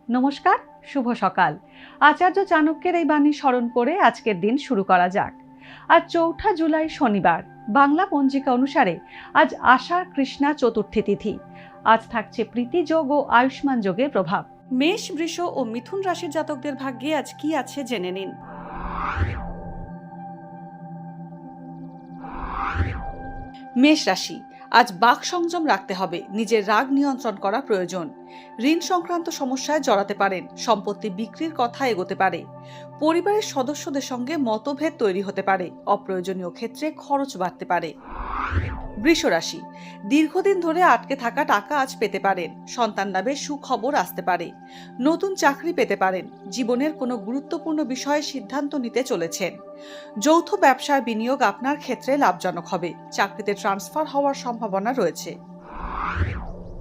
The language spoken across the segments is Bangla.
নমস্কার, শুভ সকাল। আচার্য চাণক্যের এই বাণী স্মরণ করে আজকের দিন শুরু করা যাক। আজ ৪ঠা জুলাই শনিবার। বাংলা পঞ্জিকা অনুসারে আজ আষাঢ় কৃষ্ণা চতুর্থী তিথি। আজ থাকছে প্রীতি যোগ ও আয়ুষ্মান যোগের প্রভাব। মেষ, বৃষ ও মিথুন রাশির জাতকদের ভাগ্যে আজ কি আছে জেনে নিন। মেষ রাশি, আজ বাক সংযম রাখতে হবে, নিজের রাগ নিয়ন্ত্রণ করা প্রয়োজন। ঋণ সংক্রান্ত সমস্যায় জড়াতে পারেন, সম্পত্তি বিক্রির কথা এগোতে পারে। পরিবারের সদস্যদের সঙ্গে মতভেদ তৈরি হতে পারে, অপ্রয়োজনীয় ক্ষেত্রে খরচ বাড়তে পারে। বৃষ রাশি, দীর্ঘদিন ধরে আটকে থাকা টাকা আজ পেতে পারেন, সন্তান লাভের সুখবর আসতে পারে। নতুন চাকরি পেতে পারেন, জীবনের কোনো গুরুত্বপূর্ণ বিষয়ে সিদ্ধান্ত নিতে চলেছেন। যৌথ ব্যবসায় বিনিয়োগ আপনার ক্ষেত্রে লাভজনক হবে, চাকরিতে ট্রান্সফার হওয়ার সম্ভাবনা রয়েছে।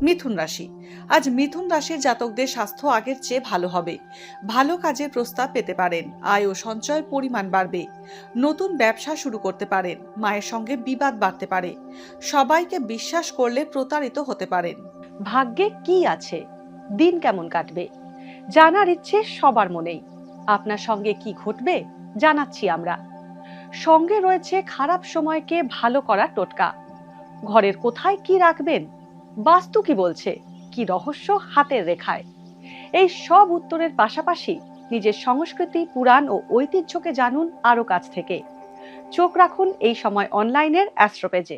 মিথুন রাশি, আজ মিথুন রাশির জাতকদের স্বাস্থ্য আগের চেয়ে ভালো হবে। ভালো কাজের প্রস্তাব পেতে পারেন, আয় ও সঞ্চয়ের পরিমাণ বাড়বে। নতুন ব্যবসা শুরু করতে পারেন, মায়ের সঙ্গে বিবাদ বাড়তে পারে। সবাইকে বিশ্বাস করলে প্রতারিত হতে পারেন। ভাগ্যে কি আছে, দিন কেমন কাটবে, জানার ইচ্ছে সবার মনেই। আপনার সঙ্গে কি ঘটবে জানাচ্ছি আমরা। সঙ্গে রয়েছে খারাপ সময়কে ভালো করার টোটকা। ঘরের কোথায় কি রাখবেন, বাস্তু কি বলছে, কি রহস্য হাতের রেখায়। এই সব উত্তরের পাশাপাশি নিজের সংস্কৃতি, পুরাণ ও ঐতিহ্যকে জানুন আরো কাছ থেকে। চোখ রাখুন এই সময় অনলাইনের অ্যাস্ট্রো পেজে।